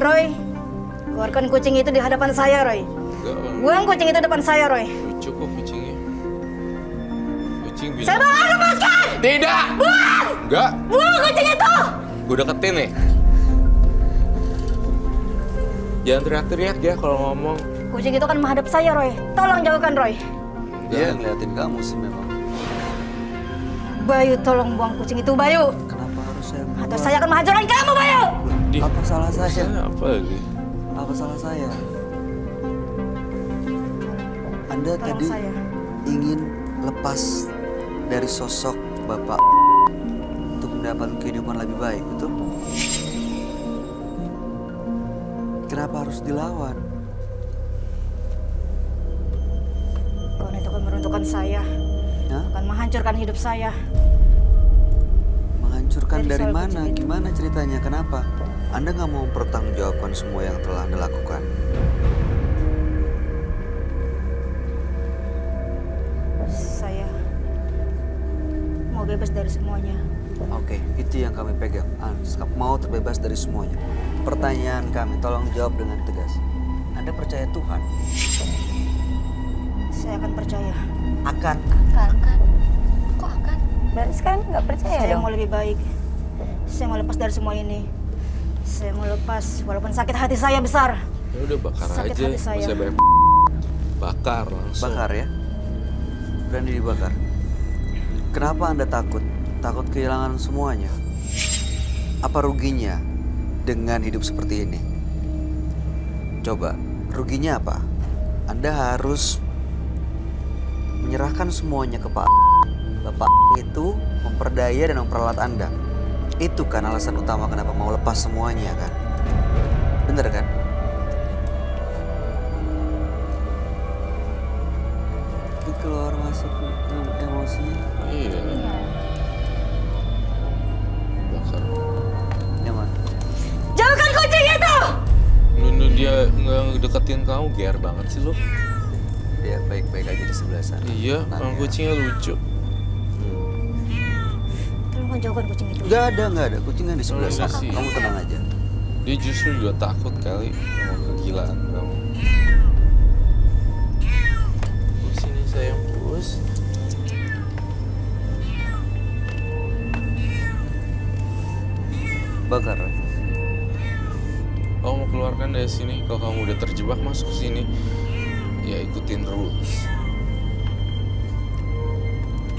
Roy. Keluarkan kucing itu di hadapan saya, Roy. Enggak, Bang. Buang kucing itu depan saya, Roy. Lucu kok kucingnya. Kucing bilang. Saya mau lepaskan! Tidak! Buang! Enggak! Buang kucing itu! Gue deketin nih. Jangan teriak-teriak ya kalau ngomong. Kucing itu kan menghadap saya, Roy. Tolong jauhkan, Roy. Dia ngeliatin kamu sih memang. Bayu, tolong buang kucing itu, Bayu. Kenapa harus saya buang? Atau saya akan menghancurkan kamu, Bayu. Apa salah saya? Saya apa lagi? Apa salah saya? Anda Tolong tadi saya. ingin lepas dari sosok Bapak untuk mendapat kehidupan lebih baik, betul? Kenapa harus dilawan? Kawan itu akan meruntuhkan saya. Hah? Akan menghancurkan hidup saya. Menghancurkan Dari dari soal mana? kucing itu. Gimana ceritanya? Kenapa? Anda nggak mau mempertanggungjawabkan semua yang telah Anda lakukan? Saya mau bebas dari semuanya. Oke, itu yang kami pegang. Kamu mau terbebas dari semuanya. Pertanyaan kami, tolong jawab dengan tegas. Anda percaya Tuhan? Saya akan percaya. Akan. Kok akan? Berarti sekarang nggak percaya Saya dong? mau lebih baik. Saya mau lepas dari semua ini. Saya mau lepas, walaupun sakit hati saya besar. Ya udah bakar Sakit aja. hati saya. Masih banyak. Bakar langsung. Bakar ya? Berani dibakar. Kenapa Anda takut? Takut kehilangan semuanya? Apa ruginya dengan hidup seperti ini? Coba, ruginya apa? Anda harus menyerahkan semuanya ke Pak. Bapak itu memperdaya dan memperalat Anda. Itu kan alasan utama kenapa mau lepas semuanya kan? Bener kan? Ini keluar masuk emosinya. Iya. Bakar. Yang mana? Jauhkan kucing itu! Nunu dia nggak deketin kamu, GR banget sih lo. Dia baik-baik aja di sebelah sana. Iya, Tenang bang ya. kucingnya lucu. Tolong jauhkan kucing itu. Nggak ada kucingnya di sebelah Oh, iya sana. sih. Kamu tenang aja. Dia justru juga takut kali sama kegilaan kamu. Sini sayang, bos. Bakar. Kamu mau keluarkan dari sini. Kalau kamu udah terjebak masuk ke sini, ya ikutin rules.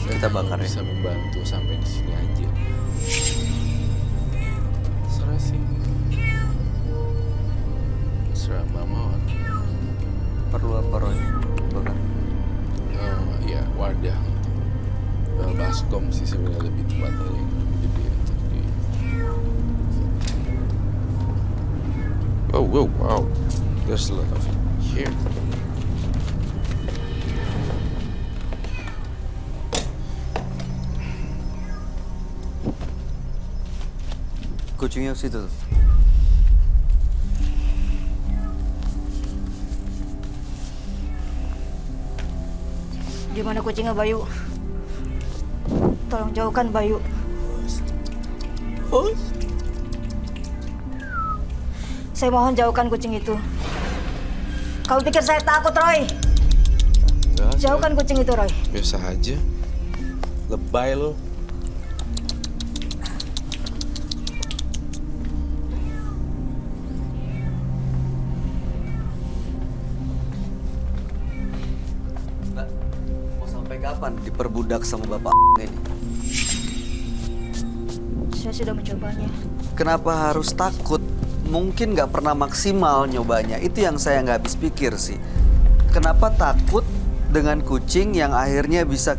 Kita bakar ya. Bisa membantu sampai di sini aja. Serah sih. Serah mama. Perlu apa Roy? Bakar. Ya wadah gitu. Baskom sih sebenarnya lebih tepatnya yang lebih gede untuk di. Oh wow, there's a lot of it here. Kucingnya situ tuh. Di mana kucingnya, Bayu? Tolong jauhkan Bayu. Saya mohon jauhkan kucing itu. Kau pikir saya takut, Roy? Enggak, Jauhkan kucing itu, Roy. biasa aja. Lebay lo. Mbak, mau sampai kapan diperbudak sama bapak ini? Saya sudah mencobanya. Kenapa harus takut? Mungkin nggak pernah maksimal nyobanya. Itu yang saya nggak habis pikir sih. Kenapa takut dengan kucing yang akhirnya bisa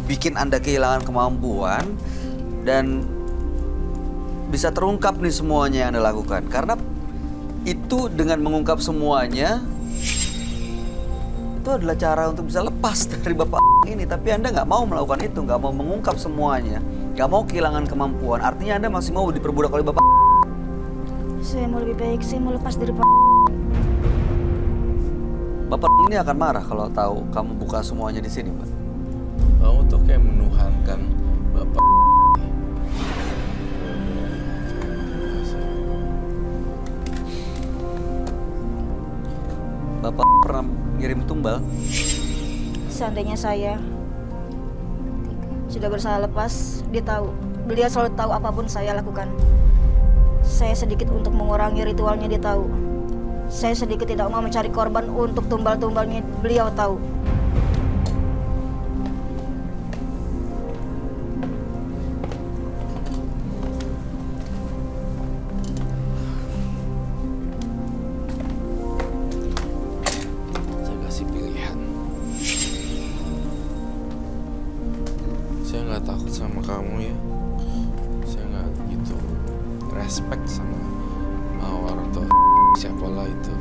bikin Anda kehilangan kemampuan dan bisa terungkap nih semuanya yang Anda lakukan? Karena itu dengan mengungkap semuanya itu adalah cara untuk bisa lepas dari bapak ini. Tapi Anda nggak mau melakukan itu, nggak mau mengungkap semuanya, nggak mau kehilangan kemampuan. Artinya Anda masih mau diperbudak oleh bapak. Saya mau lebih baik, saya mau lepas dari Bapak ini akan marah kalau tahu kamu buka semuanya di sini, Mbak. Kamu tuh kayak menuhankan bapak. Bapak pernah ngirim tumbal? Seandainya saya sudah berusaha lepas, dia tahu. Beliau selalu tahu apapun saya lakukan. Saya sedikit untuk mengurangi ritualnya, dia tahu. Saya sedikit tidak mau mencari korban untuk tumbal-tumbalnya, beliau tahu. Saya kasih pilihan. Saya nggak takut sama kamu ya. Saya nggak gitu respect sama Mawar atau siapalah itu.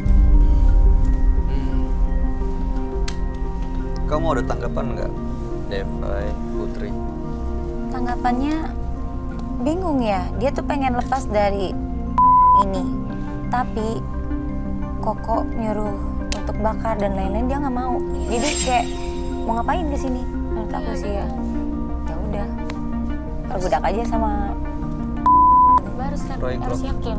Kamu ada tanggapan nggak, Devai, Putri? Tanggapannya bingung ya. Dia tuh pengen lepas dari ini, tapi Koko nyuruh untuk bakar dan lain-lain, dia nggak mau. Jadi kayak mau ngapain di sini? Menurut aku sih ya. Ya udah, perbudak aja sama. Harus yakin.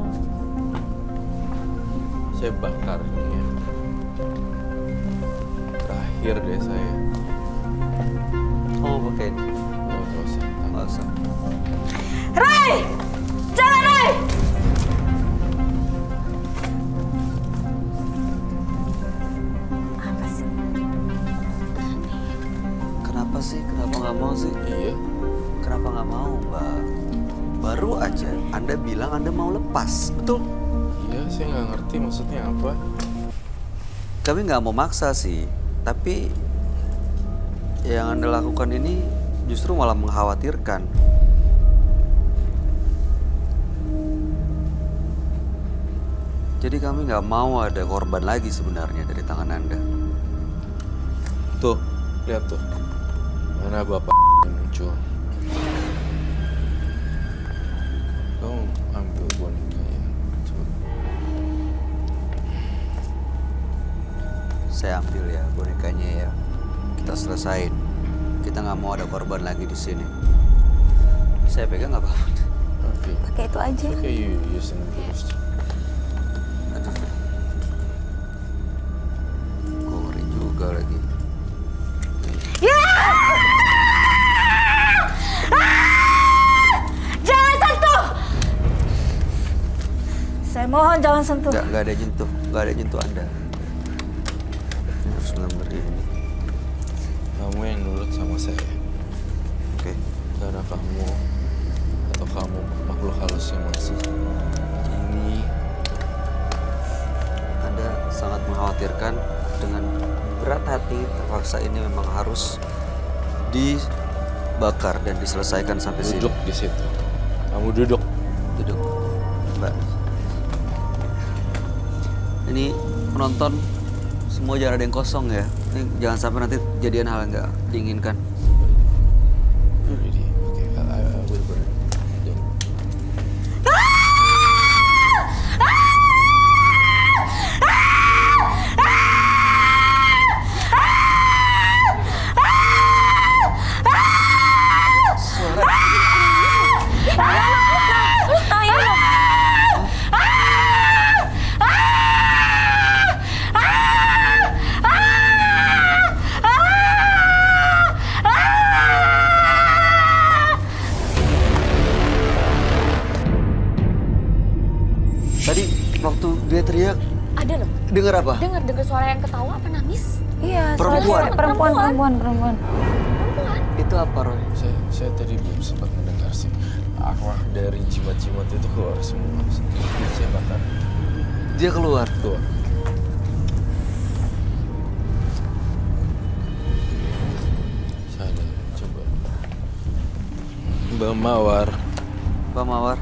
Saya bakar ini ya. Terakhir deh saya. Oh, pakai ini. Nggak usah. Nggak usah. Ray! Jangan, Ray! Apa sih? Kenapa sih? Kenapa nggak mau sih? Iya. Kenapa nggak mau, Mbak? Baru aja Anda bilang Anda mau lepas, betul? Iya, saya nggak ngerti maksudnya apa. Kami nggak mau maksa sih, tapi yang Anda lakukan ini justru malah mengkhawatirkan. Jadi kami nggak mau ada korban lagi sebenarnya dari tangan Anda. Tuh, lihat tuh. Mana bapak yang muncul. Kamu ambil bonekanya. Coba. Saya ambil ya bonekanya ya. Kita selesain. Kita nggak mau ada korban lagi di sini. Saya pegang nggak apa-apa. Oke. Pakai itu aja. Oke, you use it first. Aduh. Kok ngeri juga lagi. Jangan sentuh! Saya mohon jangan sentuh. Nggak ada nyentuh, nggak ada nyentuh Anda. Ini harus benar ini. Kamu yang nurut sama saya. Oke. Karena kamu atau kamu makhluk halus yang masih ini. Anda sangat mengkhawatirkan dengan berat hati. Terpaksa ini memang harus dibakar dan diselesaikan sampai sini. Duduk di situ. Kamu duduk. Duduk, Mbak. Ini penonton semua jangan ada yang kosong ya. Ini jangan sampai nanti kejadian hal yang nggak diinginkan. Ready? Okay, I will burn. Then. Tadi waktu dia teriak, Ada loh, dengar apa? dengar suara yang ketawa apa nangis? Iya, Perempuan. perempuan. Itu apa, Roy? Saya tadi belum sempat mendengar sih. Arwah dari jimat-jimat itu keluar semua. Saya bakar. Dia keluar. Keluar. Sana, coba. Mbak Mawar. Pak Mawar.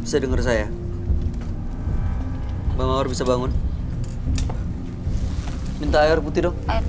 Bisa dengar saya? Bang Mawar bisa bangun? Minta air putih dong. Air